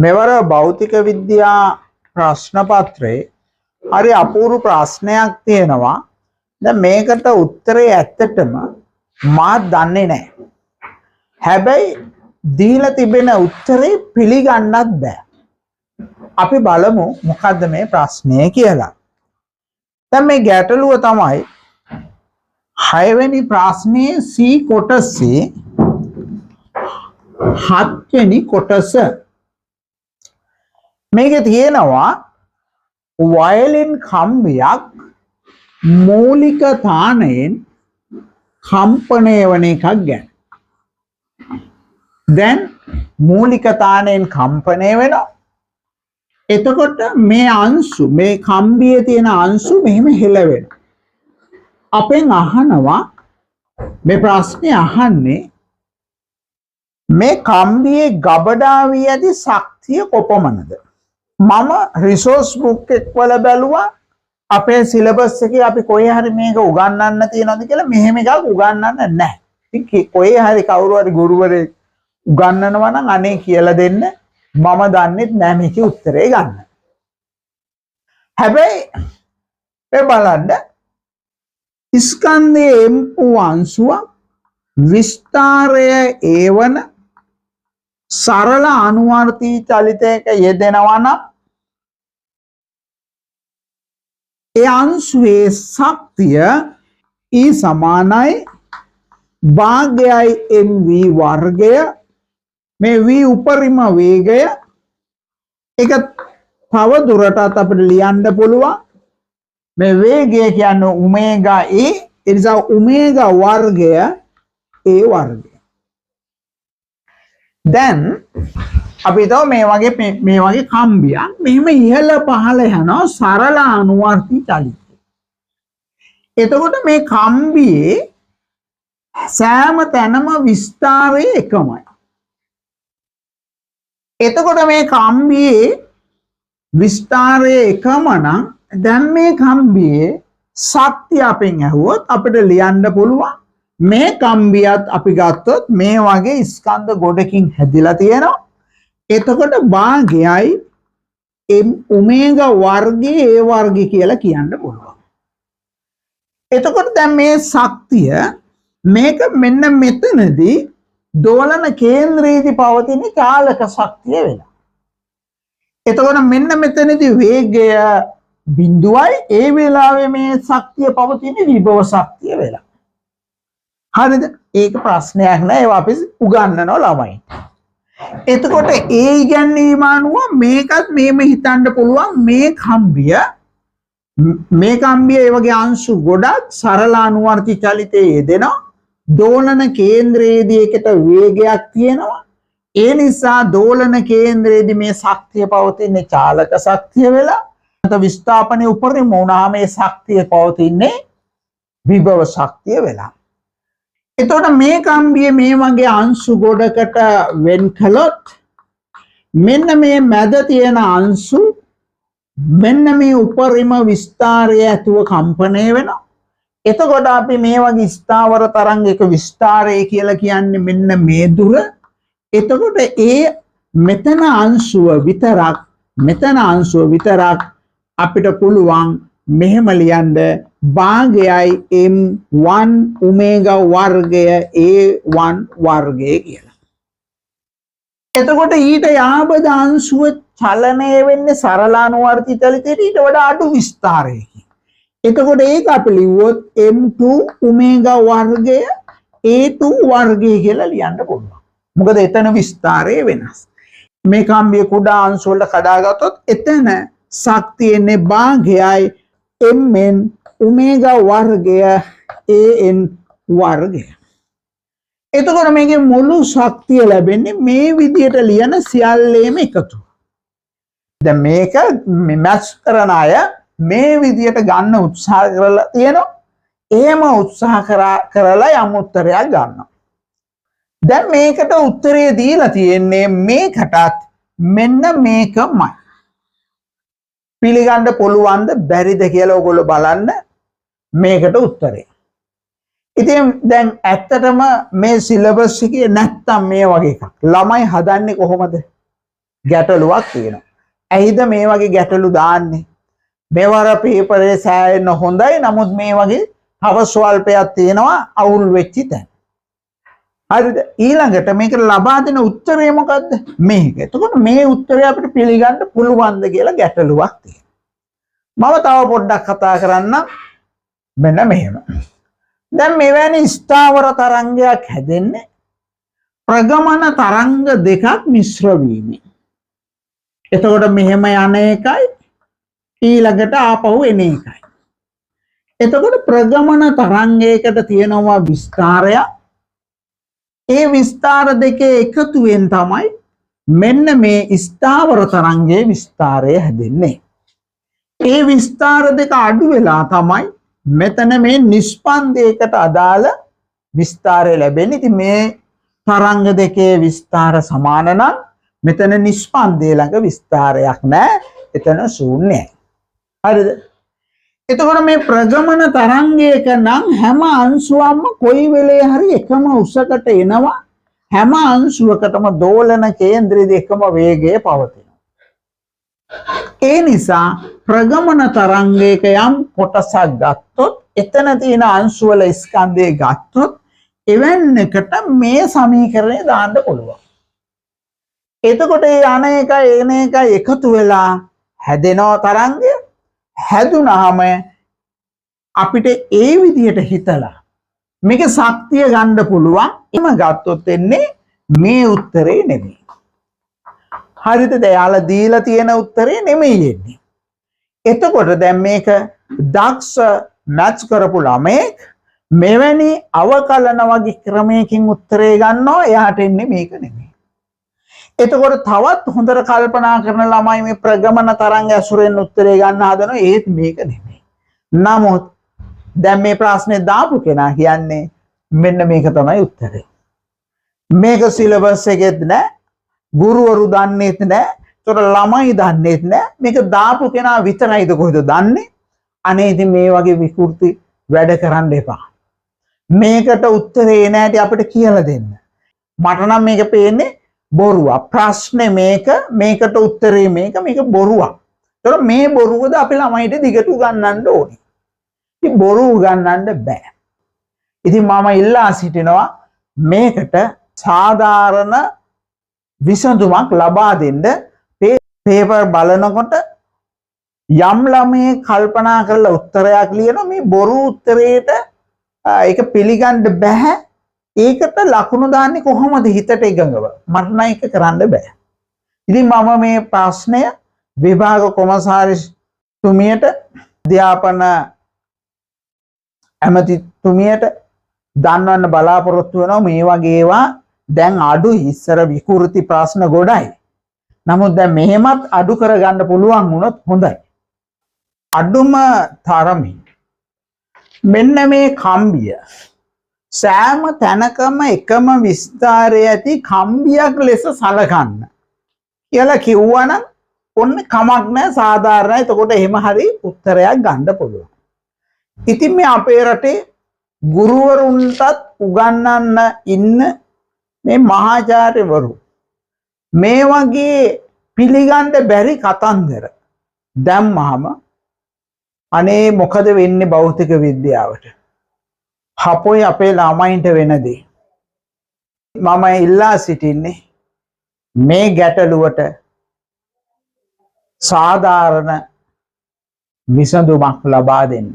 මෙවර භෞතික විද්‍යා ප්‍රශ්න පත්‍රයේ හරි අපූර්ව ප්‍රශ්නයක් තියෙනවා. දැන් මේකට උත්තරේ ඇත්තටම මා දන්නේ නැහැ. හැබැයි දීලා තිබෙන උත්තරේ පිළිගන්නත් බෑ. අපි බලමු මොකද්ද මේ ප්‍රශ්නය කියලා. දැන් මේ ගැටලුව තමයි 6 වෙනි ප්‍රශ්නයේ C කොටසේ 7 වෙනි කොටස. මේකේ තියෙනවා වයලින් කම්බියක් මූලික තානයෙන් කම්පණය වන එකක් ගැන. දැන් මූලික තානයෙන් කම්පණය වෙනවා. එතකොට මේ අංශු මේ කම්බියේ තියෙන අංශු මෙහෙම හෙලවෙනවා. අපෙන් අහනවා මේ ප්‍රශ්නේ අහන්නේ මේ කම්බියේ ගබඩා වී ඇති ශක්තිය කොපමණද? මම රිසෝස් බුක් එක වල බැලුවා අපේ සිලබස් එකේ අපි කොහේ හරි මේක උගන්වන්න තියනවාද කියලා. මෙහෙම එකක් උගන්වන්න නැහැ. ඉතින් කොහේ හරි කවුරු හරි ගුරුවරයෙක් උගන්වනවා නම් අනේ කියලා දෙන්න. මම දන්නෙත් නැහැ මේකේ උත්තරේ ගන්න. හැබැයි මේ බලන්න ස්කන්ධයේ M අංශුව විස්තරය ඒවන සරල අනුවර්තී චලිතයක යෙදෙනවා නම් ඒ අංශුවේ ශක්තිය E සමානයි භාගයයි mv වර්ගය. මේ v උපරිම වේගය ඒක තව දුරටත් අපිට ලියන්න පුළුවන්. මේ වේගය කියන්නේ ඔමේගා a. ඒ නිසා ඔමේගා වර්ගය a වර්ගය. දැන් අපි තව මේ වගේ කම්බියක් මෙහෙම ඉහළ පහළ යනවා සරල අනුවර්තී චලිතය. එතකොට මේ කම්බියේ සෑම තැනම විස්තරය එකමයි. එතකොට මේ කම්බියේ විස්තරය එකම නම් දැන් මේ කම්බියේ ශක්තිය අපෙන් ඇහුවොත් අපිට ලියන්න පුළුවන් මේ කම්බියත් අපි ගත්තොත් මේ වගේ ස්කන්ධ ගොඩකින් හැදිලා තියෙනවා. එතකොට භාගයයි ඔමේගා වර්ගයේ a වර්ගය කියලා කියන්න පුළුවන්. එතකොට දැන් මේ ශක්තිය මේක මෙන්න මෙතනදී දෝලන කේන්ද්‍රයේදී පවතින චාලක ශක්තිය වෙනවා. එතකොට මෙන්න මෙතනදී වේගය බිඳුවයි ඒ වෙලාවේ මේ ශක්තිය පවතින විභව ශක්තිය වෙලා. හරිද? ඒක ප්‍රශ්නයක් නෑ. ඒවා අපි උගන්වනවා ළමයින්ට. එතකොට ඒ ඉගැන්වීම අනුව මේකත් මේම හිතන්න පුළුවන්. මේ කම්බිය ඒ වගේ අංශු ගොඩක් සරල අනුවර්තී චලිතයේ යෙදෙනවා. දෝලන කේන්ද්‍රයේදී එකට වේගයක් තියෙනවා. ඒ නිසා දෝලන කේන්ද්‍රයේදී මේ ශක්තිය පවතින්නේ චාලක ශක්තිය වෙලා. අත විස්ථාපනයේ උපරිම වුණාම මේ ශක්තිය පවතින්නේ විභව ශක්තිය වෙලා. එතකොට මේ කම්බිය මේ වගේ අංශු ගොඩකට වෙන් කළොත් මෙන්න මේ මැද තියෙන අංශු මෙන්න මේ උපරිම විස්තරය ඇතුව කම්පණය වෙනවා. එතකොට අපි මේ වගේ ස්ථාවර තරංගයක විස්තරය කියලා කියන්නේ මෙන්න මේ දුර. එතකොට ඒ මෙතන අංශුව විතරක් අපිට පුළුවන් මෙහෙම ලියන්න භාගයයි m1 ඔමේගා වර්ගය a1 වර්ගය කියලා. එතකොට ඊට යාබද අංශුව චලනය වෙන්නේ සරලානුවර්තී චලිතයට ඊට වඩා අඩු විස්තරයකින්. එතකොට ඒක අපි ලිව්වොත් m2 ඔමේගා වර්ගය a2 වර්ගය කියලා ලියන්න පුළුවන්. මොකද එතන විස්තරය වෙනස්. මේ කම්බිය කුඩා අංශු වලට කඩාගත්තොත් එතන ශක්තියනේ භාගයයි mn ඔමේගා වර්ගය an වර්ගය. එතකොට මේකේ මුළු ශක්තිය ලැබෙන්නේ මේ විදිහට ලියන සියල්ලේම එකතු. දැන් මේක මැච් කරන අය මේ විදිහට ගන්න උත්සාහ කරලා තියෙනවා. එහෙම උත්සාහ කරලා යම් උත්තරයක් ගන්නවා. දැන් මේකට උත්තරය දීලා තියෙන්නේ මේකටත් මෙන්න මේකමයි. පිළිගන්න පුළුවන්ද බැරිද කියලා ඔයගොල්ලෝ බලන්න මේකට උත්තරේ. ඉතින් දැන් ඇත්තටම මේ සිලබස් එකේ නැත්තම් මේ වගේ එකක් ළමයි හදන්නේ කොහොමද? ගැටලුවක් තියෙනවා. ඇයිද මේ වගේ ගැටලු දාන්නේ? මෙවර පේපරේ සෑහෙන හොඳයි. නමුත් මේ වගේ තව ස්වල්පයක් තියෙනවා අවුල් වෙච්ච තැන. හරිද? ඊළඟට මේකට ලබා දෙන උත්තරය මොකද්ද? මේක. එතකොට මේ උත්තරය අපිට පිළිගන්න පුළුවන්ද කියලා ගැටලුවක් තියෙනවා. මම තව පොඩ්ඩක් කතා කරන්නම්. මෙන්න මෙහෙම. දැන් මෙවැනි ස්ථාවර තරංගයක් හැදෙන්නේ ප්‍රගමන තරංග දෙකක් මිශ්‍ර වීමෙන්. එතකොට මෙහෙම යන එකයි ඊළඟට ආපහු එන එකයි. එතකොට ප්‍රගමන තරංගයකට තියෙනවා විස්තාරය. ඒ විස්තාර දෙකේ එකතුවෙන් තමයි මෙන්න මේ ස්ථාවර තරංගයේ විස්තාරය හැදෙන්නේ. ඒ විස්තාර දෙක අඩු වෙලා තමයි මෙතන මේ නිෂ්පන්දයකට අදාළ විස්තාරය ලැබෙන්නේ. ඉතින් මේ තරංග දෙකේ විස්තාර සමාන නම් මෙතන නිෂ්පන්දය ළඟ විස්තාරයක් නැහැ. එතන ශූන්‍යයි. හරිද? එතකොට මේ ප්‍රගමන තරංගයක නම් හැම අංශුවක්ම කොයි වෙලේ හරි එකම උසකට එනවා. හැම අංශුවකටම දෝලන කේන්ද්‍රයේ එකම වේගය පවතිනවා. ඒ නිසා ප්‍රගමන තරංගයක යම් කොටසක් ගත්තොත් එතන තියෙන අංශු වල ස්කන්ධය ගත්තොත් එවැන්නකට මේ සමීකරණය දාන්න පුළුවන්. එතකොට මේ අන එකයි එන එකයි එකතු වෙලා හැදෙනවා තරංගය. හැදුනහම අපිට ඒ විදිහට හිතලා මේක ශක්තිය ගන්න පුළුවන්. එම ගත්තොත් එන්නේ මේ උත්තරේ නෙමෙයි. හරිද? එයාලා දීලා තියෙන උත්තරේ නෙමෙයි එන්නේ. එතකොට දැන් මේක දක්ෂ මැච් කරපු ළමෙක් මෙවැනි අවකලන වගේ ක්‍රමයකින් උත්තරේ ගන්නවා. එයාට එන්නේ මේක නෙමෙයි. එතකොට තවත් හොඳට කල්පනා කරන ළමයි මේ ප්‍රගමන තරංග ඇසුරෙන් උත්තරේ ගන්න හදනවා. ඒත් මේක නෙමෙයි. නමුත් දැන් මේ ප්‍රශ්නේ දාපු කෙනා කියන්නේ මෙන්න මේක තමයි උත්තරේ. මේක සිලබස් එකෙත් නෑ, ගුරුවරු දන්නේත් නෑ, ඒතර ළමයි දන්නේත් නෑ. මේක දාපු කෙනා විතරයිද කොහෙද දන්නේ? අනේ ඉතින් මේ වගේ විකෘති වැඩ කරන්න එපා. මේකට උත්තරේ නෑටි අපිට කියලා දෙන්න. මට නම් මේක පේන්නේ බොරුවක්. ප්‍රශ්නේ මේකට උත්තරේ මේක බොරුවක්. ඒතර මේ බොරුවද අපි ළමයිට දිගට උගන්වන්න ඕනේ. ඉතින් බොරු උගන්වන්න බෑ. ඉතින් මම ඉල්ලා සිටිනවා මේකට සාධාරණ විසඳුමක් ලබා දෙන්න. පේපර් බලනකොට යම් ළමයේ කල්පනා කරලා උත්තරයක් ලියනවා මේ බොරු උත්තරේට ඒක පිළිගන්න බෑ. ඒකට ලකුණු දාන්නේ කොහොමද හිතට එකඟව? මට නම් ඒක කරන්න බෑ. ඉතින් මම මේ ප්‍රශ්නය විභාග කොමසාරිස්තුමියට අධ්‍යාපන ඇමතිතුමියට දන්වන්න බලාපොරොත්තු වෙනවා. මේ වගේ ඒවා දැන් අඩුයි. ඉස්සර විකෘති ප්‍රශ්න ගොඩයි. නමුත් දැන් මෙහෙමත් අඩු කරගන්න පුළුවන් වුණොත් හොඳයි. අඩුම තරමින් මෙන්න මේ කම්බිය සෑම තැනකම එකම විස්තරය ඇති කම්බියක් ලෙස සලකන්න කියලා කිව්වනම් ඔන්න කමක් නැහැ, සාධාරණයි. එතකොට එහෙම හරි උත්තරයක් ගන්න පුළුවන්. ඉතින් මේ අපේ රටේ ගුරුවරුන්ටත් උගන්වන්න ඉන්න මේ මහාචාර්යවරු මේ වගේ පිළිගන්න බැරි කතන්දර දැම්මහම අනේ මොකද වෙන්නේ භෞතික විද්‍යාවට? හපොයි අපේ ළමයින්ට වෙන දේ. මම ඉල්ලා සිටින්නේ මේ ගැටලුවට සාධාරණ විසඳුමක් ලබා දෙන්න.